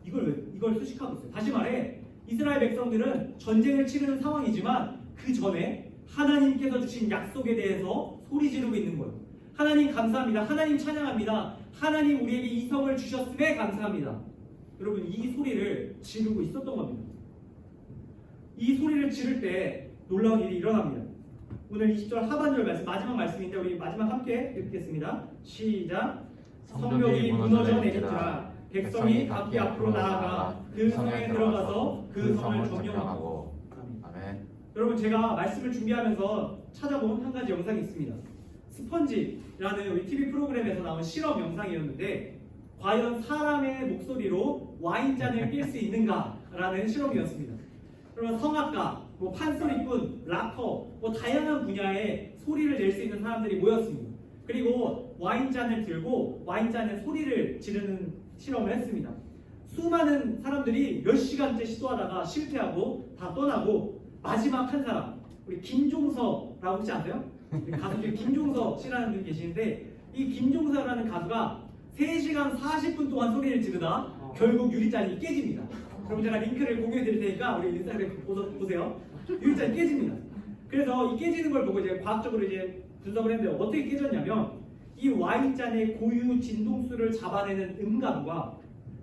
이걸 수식하고 있어요. 다시 말해 이스라엘 백성들은 전쟁을 치르는 상황이지만 그 전에 하나님께서 주신 약속에 대해서 소리 지르고 있는 거예요. 하나님 감사합니다. 하나님 찬양합니다. 하나님 우리에게 이 성을 주셨음에 감사합니다. 여러분 이 소리를 지르고 있었던 겁니다. 이 소리를 지를 때 놀라운 일이 일어납니다. 오늘 20절 하반절 말씀 마지막 말씀인데 우리 마지막 함께 읽겠습니다. 시작. 성벽이 무너져 내리더라. 백성이 각기 앞으로 나아가 그 성에 들어가서 그 성을 점령하고. 아멘. 여러분, 제가 말씀을 준비하면서 찾아본 한 가지 영상이 있습니다. 스펀지라는 우리 TV 프로그램에서 나온 실험 영상이었는데, 과연 사람의 목소리로 와인잔을 깰 수 있는가라는 실험이었습니다. 그러면 성악가, 판소리꾼, 락커, 다양한 분야의 소리를 낼 수 있는 사람들이 모였습니다. 그리고 와인잔을 들고 와인잔에 소리를 지르는 실험을 했습니다. 수많은 사람들이 몇 시간째 시도하다가 실패하고 다 떠나고, 마지막 한 사람, 우리 김종서라고 혹시 아세요? 가수 중에 김종서 씨라는 분이 계시는데, 이 김종서라는 가수가 3시간 40분 동안 소리를 지르다 결국 유리잔이 깨집니다. 그럼 제가 링크를 공유해 드릴 테니까 우리 인스타그램 보세요. 유리잔이 깨집니다. 그래서 이 깨지는 걸 보고 이제 과학적으로 이제 분석을 했는데, 어떻게 깨졌냐면, 이 와인잔의 고유 진동수를 잡아내는 음감과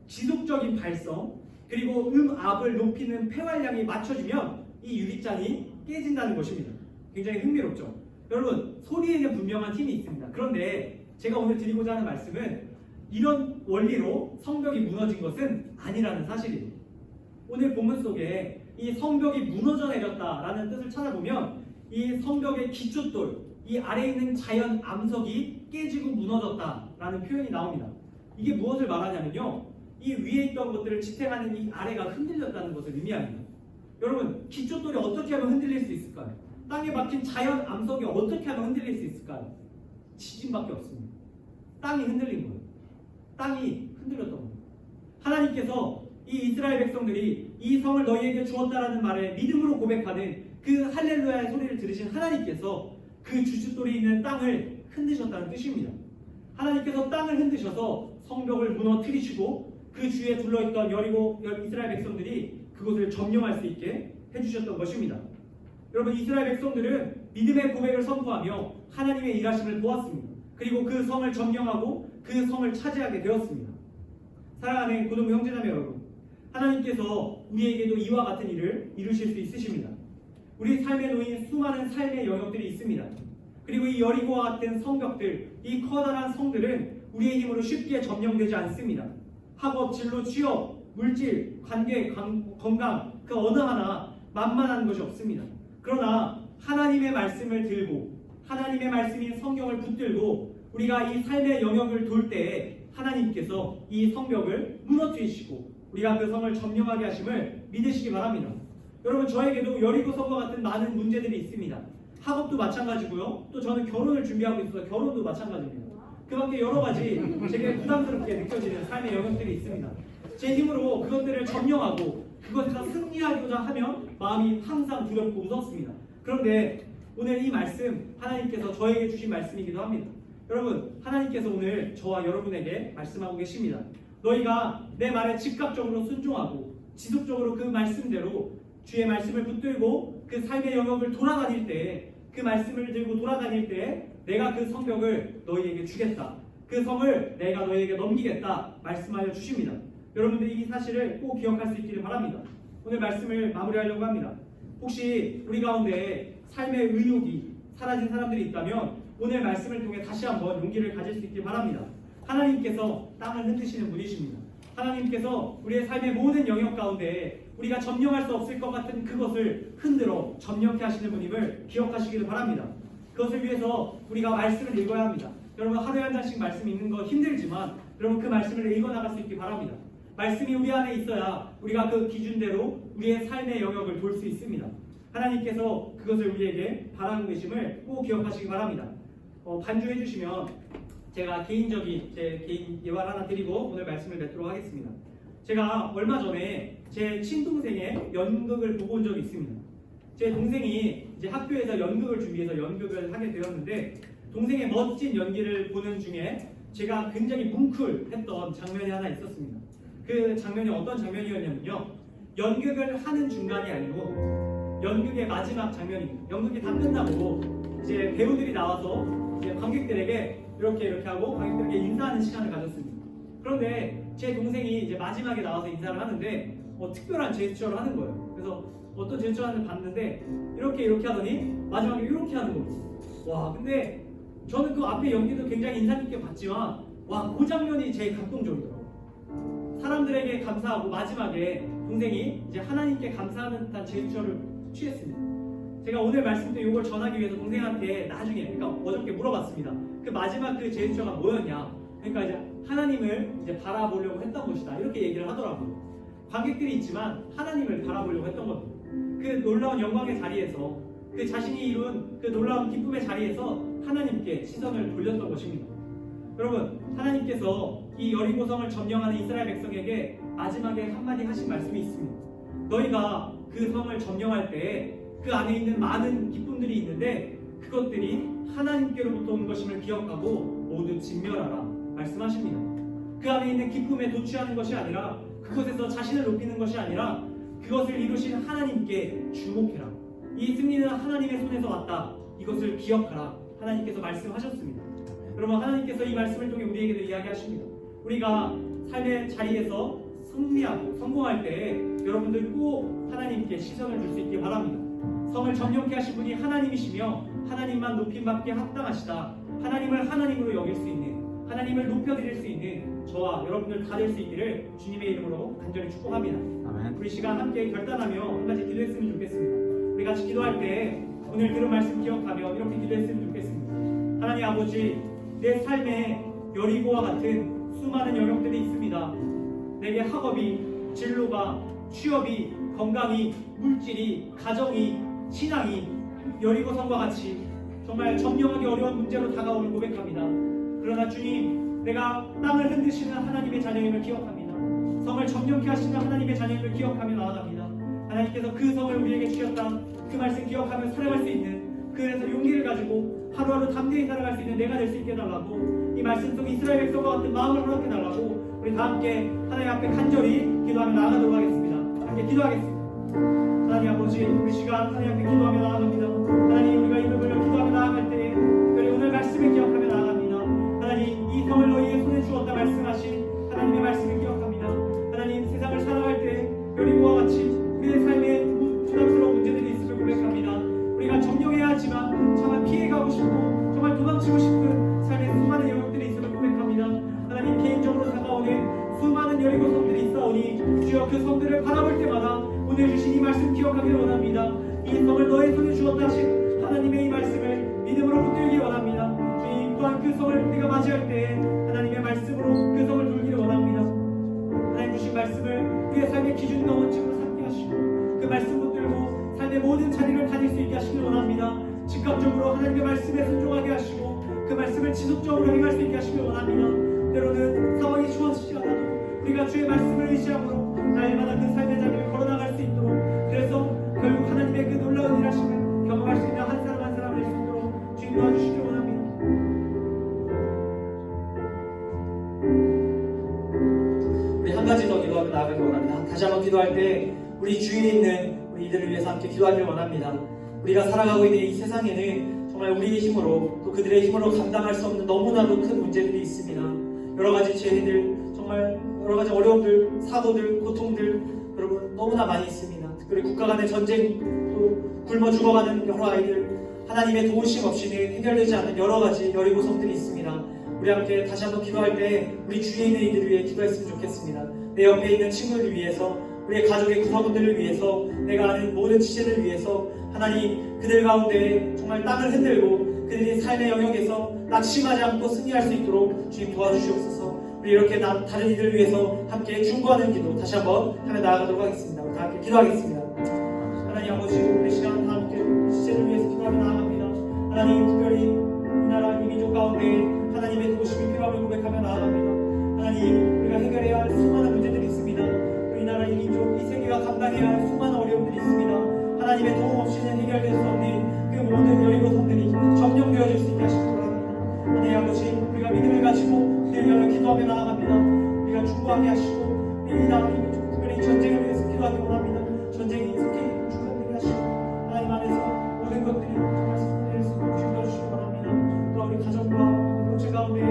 지속적인 발성, 그리고 음압을 높이는 폐활량이 맞춰지면 이 유리잔이 깨진다는 것입니다. 굉장히 흥미롭죠? 여러분, 소리에는 분명한 힘이 있습니다. 그런데 제가 오늘 드리고자 하는 말씀은 이런 원리로 성벽이 무너진 것은 아니라는 사실이에요. 오늘 본문 속에 이 성벽이 무너져 내렸다라는 뜻을 찾아보면, 이 성벽의 기초돌, 이 아래에 있는 자연 암석이 깨지고 무너졌다라는 표현이 나옵니다. 이게 무엇을 말하냐면요, 이 위에 있던 것들을 지탱하는 이 아래가 흔들렸다는 것을 의미합니다. 여러분, 기초돌이 어떻게 하면 흔들릴 수 있을까요? 땅에 박힌 자연 암석이 어떻게 하면 흔들릴 수 있을까요? 지진밖에 없습니다. 땅이 흔들린 거예요. 땅이 흔들렸던 거예요. 하나님께서 이 이스라엘 백성들이 이 성을 너희에게 주었다라는 말에 믿음으로 고백하는 그 할렐루야의 소리를 들으신 하나님께서 그 주춧돌이 있는 땅을 흔드셨다는 뜻입니다. 하나님께서 땅을 흔드셔서 성벽을 무너뜨리시고 그 주위에 둘러있던 여리고 이스라엘 백성들이 그곳을 점령할 수 있게 해주셨던 것입니다. 여러분, 이스라엘 백성들은 믿음의 고백을 선포하며 하나님의 일하심을 보았습니다. 그리고 그 성을 점령하고 그 성을 차지하게 되었습니다. 사랑하는 고등부 형제자매 여러분, 하나님께서 우리에게도 이와 같은 일을 이루실 수 있으십니다. 우리 삶에 놓인 수많은 삶의 영역들이 있습니다. 그리고 이 여리고와 같은 성벽들, 이 커다란 성들은 우리의 힘으로 쉽게 점령되지 않습니다. 학업, 진로, 취업, 물질, 관계, 건강, 그 어느 하나 만만한 것이 없습니다. 그러나 하나님의 말씀을 들고 하나님의 말씀인 성경을 붙들고 우리가 이 삶의 영역을 돌 때에 하나님께서 이 성벽을 무너뜨리시고 우리가 그 성을 점령하게 하심을 믿으시기 바랍니다. 여러분, 저에게도 여리고 성과 같은 많은 문제들이 있습니다. 학업도 마찬가지고요. 또 저는 결혼을 준비하고 있어서 결혼도 마찬가지입니다. 그 밖에 여러 가지 제게 부담스럽게 느껴지는 삶의 영역들이 있습니다. 제 힘으로 그것들을 점령하고 그것에서 승리하고자 하면 마음이 항상 두렵고 무섭습니다. 그런데 오늘 이 말씀 하나님께서 저에게 주신 말씀이기도 합니다. 여러분, 하나님께서 오늘 저와 여러분에게 말씀하고 계십니다. 너희가 내 말에 즉각적으로 순종하고 지속적으로 그 말씀대로 주의 말씀을 붙들고 그 삶의 영역을 돌아다닐 때, 그 말씀을 들고 돌아다닐 때 내가 그 성벽을 너희에게 주겠다, 그 성을 내가 너희에게 넘기겠다 말씀하여 주십니다. 여러분들이 이 사실을 꼭 기억할 수 있기를 바랍니다. 오늘 말씀을 마무리하려고 합니다. 혹시 우리 가운데 삶의 의욕이 사라진 사람들이 있다면 오늘 말씀을 통해 다시 한번 용기를 가질 수 있길 바랍니다. 하나님께서 땅을 흔드시는 분이십니다. 하나님께서 우리의 삶의 모든 영역 가운데 우리가 점령할 수 없을 것 같은 그것을 흔들어 점령케 하시는 분임을 기억하시기를 바랍니다. 그것을 위해서 우리가 말씀을 읽어야 합니다. 여러분, 하루에 한 장씩 말씀 읽는 거 힘들지만 여러분 그 말씀을 읽어나갈 수 있길 바랍니다. 말씀이 우리 안에 있어야 우리가 그 기준대로 우리의 삶의 영역을 돌 수 있습니다. 하나님께서 그것을 우리에게 바라고 계심을 꼭 기억하시기 바랍니다. 반주해 주시면 제가 개인적인 제 개인 예화 하나 드리고 오늘 말씀을 맺도록 하겠습니다. 제가 얼마 전에 제 친동생의 연극을 보고 온 적이 있습니다. 제 동생이 이제 학교에서 연극을 준비해서 연극을 하게 되었는데, 동생의 멋진 연기를 보는 중에 제가 굉장히 뭉클했던 장면이 하나 있었습니다. 그 장면이 어떤 장면이었냐면요, 연극을 하는 중간이 아니고 연극의 마지막 장면입니다. 연극이 다 끝나고 이제 배우들이 나와서 이제 관객들에게 이렇게 하고 관객들에게 인사하는 시간을 가졌습니다. 그런데 제 동생이 이제 마지막에 나와서 인사를 하는데 특별한 제스처를 하는 거예요. 그래서 어떤 제스처 하는지 봤는데 이렇게 하더니 마지막에 이렇게 하는 겁니다. 와, 근데 저는 그 앞에 연기도 굉장히 인상 깊게 봤지만 와, 그 장면이 제일 감동적이더라고요. 사람들에게 감사하고 마지막에 동생이 이제 하나님께 감사하는 듯한 제스처를 취했습니다. 제가 오늘 말씀 때 이걸 전하기 위해서 동생한테 나중에, 그러니까 어저께 물어봤습니다. 그 마지막 그 제스처가 뭐였냐? 그러니까 이제 하나님을 이제 바라보려고 했던 것이다. 이렇게 얘기를 하더라고요. 관객들이 있지만 하나님을 바라보려고 했던 겁니다. 그 놀라운 영광의 자리에서 그 자신이 이룬 그 놀라운 기쁨의 자리에서 하나님께 시선을 돌렸던 것입니다. 여러분, 하나님께서 이 여리고성을 점령하는 이스라엘 백성에게 마지막에 한마디 하신 말씀이 있습니다. 너희가 그 성을 점령할 때 그 안에 있는 많은 기쁨들이 있는데 그것들이 하나님께로부터 온 것임을 기억하고 모두 진멸하라 말씀하십니다. 그 안에 있는 기쁨에 도취하는 것이 아니라, 그것에서 자신을 높이는 것이 아니라 그것을 이루신 하나님께 주목해라. 이 승리는 하나님의 손에서 왔다. 이것을 기억하라. 하나님께서 말씀하셨습니다. 여러분, 하나님께서 이 말씀을 통해 우리에게도 이야기하십니다. 우리가 삶의 자리에서 승리하고 성공할 때 여러분들 꼭 하나님께 시선을 줄 수 있기 바랍니다. 성을 점령케 하신 분이 하나님이시며 하나님만 높임받기에 합당하시다. 하나님을 하나님으로 여길 수 있는, 하나님을 높여드릴 수 있는 저와 여러분들 다 될 수 있기를 주님의 이름으로 간절히 축복합니다. 아멘. 우리 시간 함께 결단하며 한 가지 기도했으면 좋겠습니다. 우리 같이 기도할 때 오늘 들은 말씀 기억하며 이렇게 기도했으면 좋겠습니다. 하나님 아버지, 내 삶에 여리고와 같은 수많은 영역들이 있습니다. 내게 학업이, 진로가, 취업이, 건강이, 물질이, 가정이, 신앙이 여리고성과 같이 정말 점령하기 어려운 문제로 다가오는 고백합니다. 그러나 주님, 내가 땅을 흔드시는 하나님의 자녀임을 기억합니다. 성을 점령케 하시는 하나님의 자녀임을 기억하며 나아갑니다. 하나님께서 그 성을 우리에게 주셨다. 그 말씀 기억하며 살아갈 수 있는, 그래서 용기를 가지고 하루하루 담대히 살아갈 수 있는 내가 될 수 있게 해달라고, 이 말씀 속 이스라엘 백성과 같은 마음을 허락해달라고 우리 다 함께 하나님 앞에 간절히 기도하며 나아가도록 하겠습니다. 함께 기도하겠습니다. 하나님 아버지, 우리 시간 하나님 앞에 기도하며 나아갑니다. 하나님, 우리가 이름을 불러 기도하며 나아갈 때에 특별히 오늘 말씀을 기억하며 나아갑니다. 하나님, 이 성을 너희의 손에 주었다 말씀하신 하나님의 말씀을 기억합니다. 하나님, 세상을 살아갈 때 여리고와 같이 우리의 삶에 부담스러운 문제들이 있음을 고백합니다. 우리가 점령해야 하지만 정말 피해가고 싶고 정말 도망치고 싶은 삶의 수많은 영역들이 있음을 고백합니다. 하나님, 개인적으로 다가오는 수많은 여리고 성들이 있사오니 주여 그 성들을 바라볼 때마다 오늘 주신 이 말씀 기억하기를 원합니다. 이 성을 너의 손에 주었다 하신 하나님의 이 말씀을 믿음으로 붙들기 원합니다. 주님, 또한 그 성을 우리가 맞이할 때 하나님의 말씀으로 그 성을 돌기를 원합니다. 하나님 주신 말씀을 우리의 삶의 기준과 원칙으로 삼게 하시고 그 말씀 붙들고 삶의 모든 자리를 다닐 수 있게 하시길 원합니다. 즉각적으로 하나님의 말씀에 순종하게 하시고 그 말씀을 지속적으로 행할 수 있게 하시길 원합니다. 때로는 상황이 좋아지지 않아도 우리가 주의 말씀을 의지함으로 날마다 그 삶의 자리를 걸어나갈 수 있도록, 그래서 결국 하나님의 그 놀라운 일하심을 경험할 수 있는 한 사람 한 사람 될 수 있도록 주님 도와주시길 원합니다. 우리 한 가지 더 기도하며 나아가길 원합니다. 다시 한번 기도할 때 우리 주위에 있는 우리 이들을 위해서 함께 기도하길 원합니다. 우리가 살아가고 있는 이 세상에는 정말 우리의 힘으로 또 그들의 힘으로 감당할 수 없는 너무나도 큰 문제들이 있습니다. 여러 가지 죄들, 정말 여러 가지 어려움들, 사고들, 고통들 여러분 너무나 많이 있습니다. 특별히 국가 간의 전쟁, 또 굶어 죽어가는 여러 아이들, 하나님의 도우심 없이는 해결되지 않는 여러 가지 여리고성들이 있습니다. 우리 함께 다시 한번 기도할 때 우리 주위에 있는 이들을 위해 기도했으면 좋겠습니다. 내 옆에 있는 친구들을 위해서, 우리의 가족의 구성원들을 위해서, 내가 아는 모든 지체들을 위해서 하나님, 그들 가운데 정말 땅을 흔들고 그들의 삶의 영역에서 낙심하지 않고 승리할 수 있도록 주님 도와주시옵소서. 우리 이렇게 다른 이들을 위해서 함께 중보하는 기도 다시 한번 하며 나아가도록 하겠습니다. 우리 다 함께 기도하겠습니다. 하나님 아버지, 우리 시간 다 함께 지체를 위해서 기도하며 나아갑니다. 하나님, 특별히 이 나라 이 민족 가운데 하나님의 도우심이 필요함을 고백하며 나아갑니다. 하나님, 우리가 해결해야 할 수많은 문제들이 있습니다. 이 나라 이 민족 이 세계가 감당해야 할 수많은 어려움들이 있습니다. 하나님의 도움 없이는 해결될 수 없는 그 모든 여리고성들이 점령되어질 수 있게 하시기 바랍니다. 하나님 아버지, 우리가 믿음을 가지고 그들 위하여 기도하며 나아갑니다. 우리가 중보하게 하시고 이 나라 이 민족, 특별히 전쟁을 위해서 기도하기 원합니다. 전쟁이 속히 중단되게 하시고 하나님 안에서 모든 것들이 정말 승리될 수 있도록 주셔주시기 바랍니다. 또 우리 가정과 공동체 가운데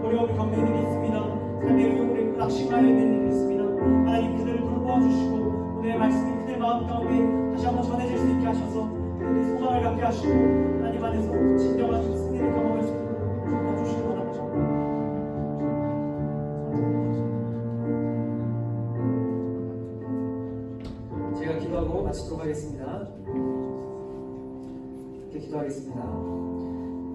어려움을 겪는 일이 있습니다. 삶의 의욕을 잃고 낙심하여 있는 일이 있습니다. 하나님, 그들을 돌보아주시고 오늘의 말씀이 그들 마음 가운데 다시 한번 전해질 수 있게 하셔서 그들이 소망을 갖게 하시고 하나님 안에서 진정한 승리를 경험할 수 있도록 도와주시기 원합니다. 기도하고 마치도록 하겠습니다. 이렇게 기도하겠습니다.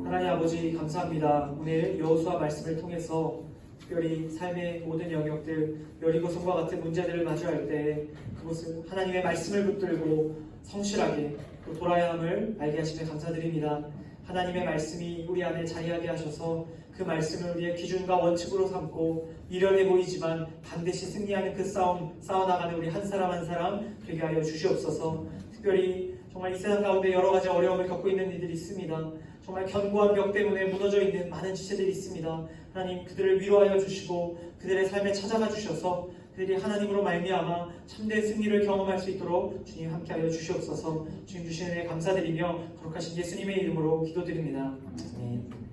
하나님 아버지 감사합니다. 오늘 여호수아 말씀을 통해서 특별히 삶의 모든 영역들 여리고성과 같은 문제들을 마주할 때 그곳을 하나님의 말씀을 붙들고 성실하게 또 돌아야 함을 알게 하시며 감사드립니다. 하나님의 말씀이 우리 안에 자리하게 하셔서 그 말씀을 우리의 기준과 원칙으로 삼고 미련해 보이지만 반드시 승리하는 그 싸움 싸워나가는 우리 한 사람 한 사람 되게 하여 주시옵소서. 특별히 정말 이 세상 가운데 여러 가지 어려움을 겪고 있는 이들이 있습니다. 정말 견고한 벽 때문에 무너져 있는 많은 지체들이 있습니다. 하나님 그들을 위로하여 주시고 그들의 삶에 찾아가 주셔서 그들이 하나님으로 말미암아 참된 승리를 경험할 수 있도록 주님 함께하여 주시옵소서. 주님 주시는 은혜 감사드리며 거룩하신 예수님의 이름으로 기도드립니다. 아멘.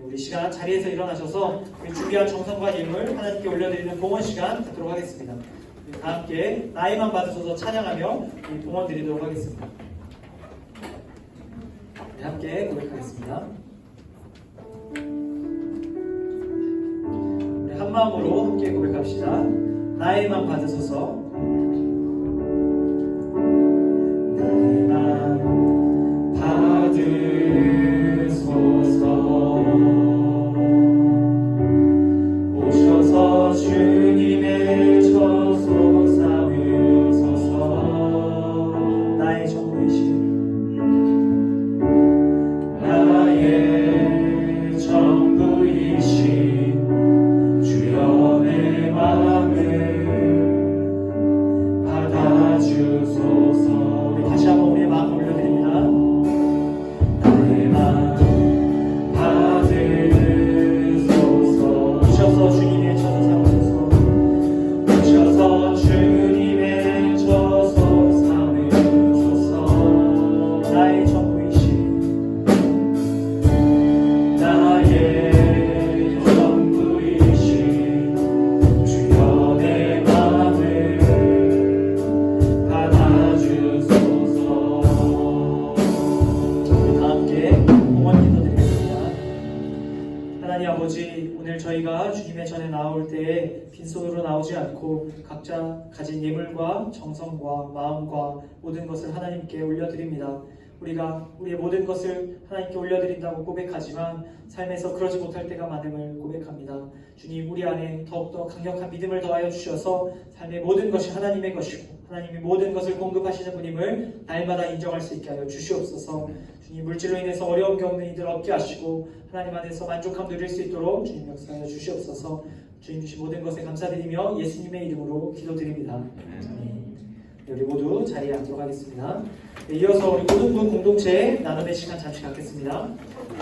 우리 시간 자리에서 일어나셔서 우리 준비한 정성과 예물 하나님께 올려드리는 봉헌 시간 갖도록 하겠습니다. 다 함께 나이만 받으셔서 찬양하며 우리 봉헌 드리도록 하겠습니다. 네, 함께 고백하겠습니다. 우리 한 마음으로 함께 고백합시다. 나이만 받으소서. 나이만 받으소서. 오셔서 주님의 처소 삼으소서. 나의 전부이신 나의 전부이신 주여 내 마음을 받아주소서. 우리 다시 한번 우리의 마음 올려드립니다. 나의 마음 받으소서. 오셔서 주님의 처소 삼으소서. 오셔서 주님의 처소 삼으소서. 나의 전부이신 나의 전부이신 주여 내 마음을 받아주소서. 우리 다 함께 봉헌 기도드리겠습니다. 하나님 아버지, 오늘 저희가 주님의 전에 나올 때에 빈손으로 나오지 않고 각자 가진 예물과 정성과 마음과 모든 것을 하나님께 올려드립니다. 우리가 우리의 모든 것을 하나님께 올려드린다고 고백하지만 삶에서 그러지 못할 때가 많음을 고백합니다. 주님, 우리 안에 더욱더 강력한 믿음을 더하여 주셔서 삶의 모든 것이 하나님의 것이고 하나님이 모든 것을 공급하시는 분임을 날마다 인정할 수 있게 하여 주시옵소서. 주님, 물질로 인해서 어려움 겪는 이들 없게 하시고 하나님 안에서 만족함 누릴 수 있도록 주님 역사하여 주시옵소서. 주님 주신 모든 것에 감사드리며 예수님의 이름으로 기도드립니다. 아멘. 우리 모두 자리에 앉도록 하겠습니다. 네, 이어서 우리 고등부 공동체 나눔의 시간 잠시 갖겠습니다.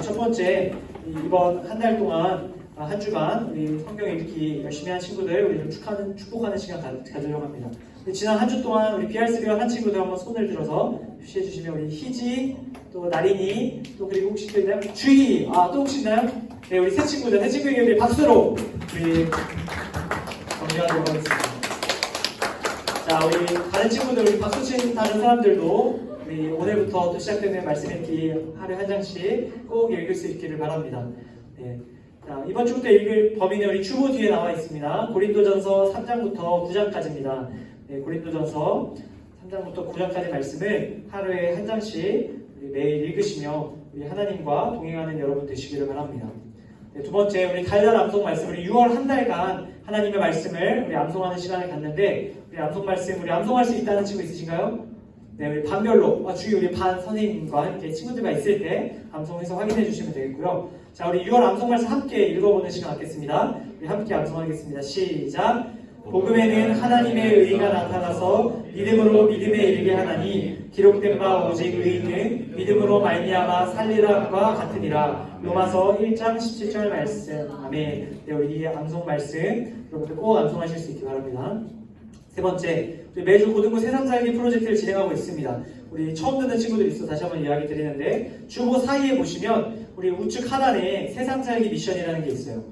첫 번째, 이번 한 달 동안 한 주간 우리 성경 읽기 열심히 한 친구들 우리 좀 축복하는 시간 가지려고 합니다. 지난 한 주 동안 우리 BR3와 한 친구들 한번 손을 들어서 표시해 주시면 우리 희지, 또 나린이, 또 그리고 혹시 또 있나요? 주희, 또 혹시 있나요? 네, 우리 세 친구에게 우리 박수로 우리 정리하도록 하겠습니다. 자, 우리 다른 친구들, 우리 박수 치는 다른 사람들도 우리 오늘부터 또 시작되는 말씀 읽기 하루에 한 장씩 꼭 읽을 수 있기를 바랍니다. 네. 자, 이번 주부터 읽을 범위는 우리 주보 뒤에 나와 있습니다. 고린도전서 3장부터 9장까지입니다. 네, 고린도전서 3장부터 9장까지 말씀을 하루에 한 장씩 우리 매일 읽으시며 우리 하나님과 동행하는 여러분 되시기를 바랍니다. 네, 두 번째, 우리 달달 암송 말씀, 우리 6월 한 달간 하나님의 말씀을 우리 암송하는 시간을 갖는데 우리 암송 말씀, 우리 암송할 수 있다는 친구 있으신가요? 네, 우리 반별로 주위 우리 반 선생님과 함께 친구들과 있을 때 암송해서 확인해 주시면 되겠고요. 자, 우리 6월 암송 말씀 함께 읽어보는 시간 갖겠습니다. 우리 함께 암송하겠습니다. 시작. 복음에는 하나님의 의가 나타나서 믿음으로 믿음에 이르게 하나니 기록된 바 오직 의인은 믿음으로 말미암아 살리라과 같으니라. 로마서 1장 17절 말씀. 아멘. 네, 우리 이 암송 말씀 여러분들 꼭 암송하실 수 있기 바랍니다. 세 번째, 우리 매주 고등부 세상 살기 프로젝트를 진행하고 있습니다. 우리 처음 듣는 친구들이 있어 다시 한번 이야기 드리는데 주보 사이에 보시면 우리 우측 하단에 세상 살기 미션이라는 게 있어요.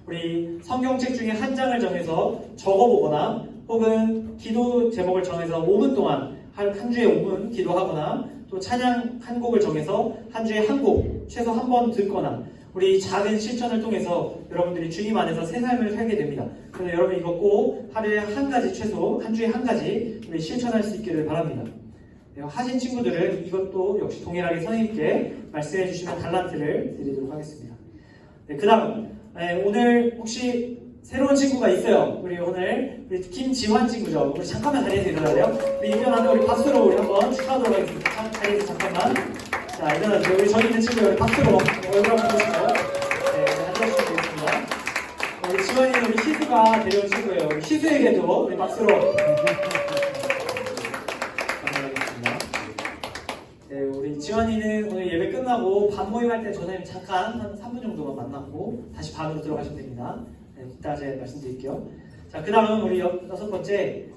우리 성경책 중에 한 장을 정해서 적어보거나 혹은 기도 제목을 정해서 5분 동안 한 주에 5분 기도하거나 또 찬양 한 곡을 정해서 한 주에 한 곡 최소 한 번 듣거나 우리 작은 실천을 통해서 여러분들이 주님 안에서 새 삶을 살게 됩니다. 그래서 여러분 이거 꼭 하루에 한 가지 최소 한 주에 한 가지 우리 실천할 수 있기를 바랍니다. 하신 친구들은 이것도 역시 동일하게 선생님께 말씀해 주시면 달란트를 드리도록 하겠습니다. 그 다음 오늘 혹시 새로운 친구가 있어요. 우리 오늘 우리 김지환 친구죠. 우리 잠깐만 자리에서 일어나세요. 우리 일어나면 우리 박수로 우리 한번 축하하도록 하겠습니다. 자리에서 잠깐만. 자 일어나세요. 우리 저기 있는 친구 우리 박수로 얼굴 한번 보시고 앉아주시면 되겠습니다. 우리 지환이는 우리 희수가 데려온 친구예요. 우리 희수에게도 우리 박수로 감사하겠습니다. 네, 우리 지환이는 오늘 예배 끝나고 반 모임할 때 전에 잠깐 한 3분 정도만 만났고 다시 반으로 들어가시면 됩니다. 네, 이따 제가 말씀드릴게요. 자, 그 다음 우리 다섯 번째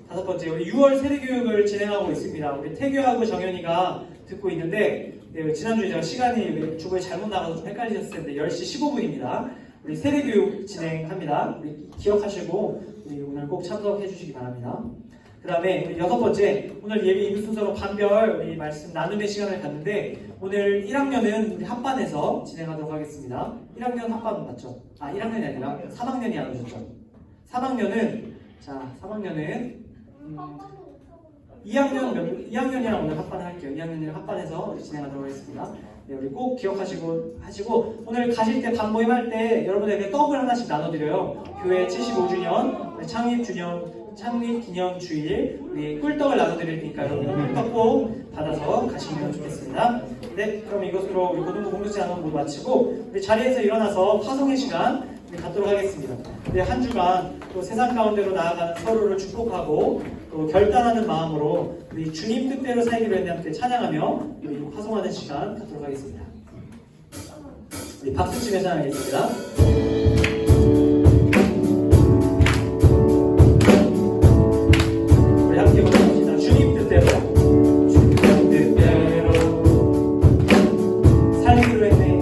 우리 6월 세례교육을 진행하고 있습니다. 우리 태교하고 정현이가 듣고 있는데 지난주에 제가 시간이 주보에 잘못 나가서 좀 헷갈리셨을 텐데 10시 15분입니다. 우리 세례교육 진행합니다. 우리 기억하시고 우리 오늘 꼭 참석해 주시기 바랍니다. 그 다음에 우리 6번째 오늘 예비 이부 순서로 반별 우리 말씀 나눔의 시간을 갖는데 오늘 1학년은 우리 합반에서 진행하도록 하겠습니다. 1학년 합반 맞죠? 1학년이 아니라 3학년이 안 오셨죠? 3학년은 2학년이랑 오늘 합반을 할게요. 2학년이랑 합반해서 진행하도록 하겠습니다. 네, 우리 꼭 기억하시고 오늘 가실 때 반 모임할 때 여러분에게 떡을 하나씩 나눠드려요. 교회 75주년 창립 기념 주일 우리 꿀떡을 나눠드릴 테니까 여러분 꿀떡 꼭 받아서 가시면 좋겠습니다. 네, 그럼 이것으로 우리 고등부 공동체 나눔 모두 마치고 우리 자리에서 일어나서 화성의 시간 갖도록 하겠습니다. 우리 한 주간 또 세상 가운데로 나아가는 서로를 축복하고 또 결단하는 마음으로 우리 주님 뜻대로 살기로 했는 함께 찬양하며 우리 화성하는 시간 갖도록 하겠습니다. 우리 박수 치며 찬양하겠습니다. 우리 함께 고백합시다. 주님 뜻대로 살기로 했네.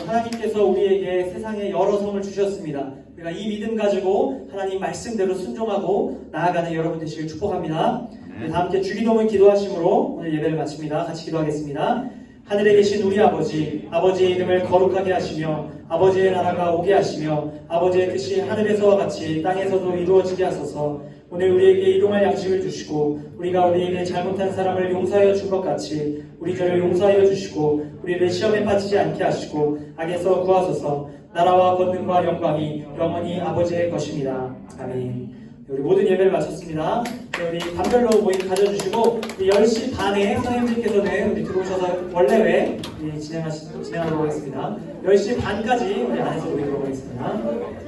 하나님께서 우리에게 세상에 여러 성을 주셨습니다. 우리가 이 믿음 가지고 하나님 말씀대로 순종하고 나아가는 여러분 되시길 축복합니다. 다 함께 주기도문 기도하심으로 오늘 예배를 마칩니다. 같이 기도하겠습니다. 하늘에 계신 우리 아버지의 이름을 거룩하게 하시며 아버지의 나라가 오게 하시며 아버지의 뜻이 하늘에서와 같이 땅에서도 이루어지게 하소서. 오늘 우리에게 일용할 양식을 주시고 우리가 우리에게 잘못한 사람을 용서하여 준 것 같이 우리 죄를 용서하여 주시고 우리를 시험에 빠지지 않게 하시고 악에서 구하소서. 나라와 권능과 영광이 영원히 아버지의 것입니다. 아멘. 우리 모든 예배를 마쳤습니다. 우리 반별로 모임 가져주시고 10시 반에 선생님들께서는 우리 들어오셔서 원래회 진행하도록 하겠습니다. 10시 반까지 우리 안에서 모이도록 하겠습니다.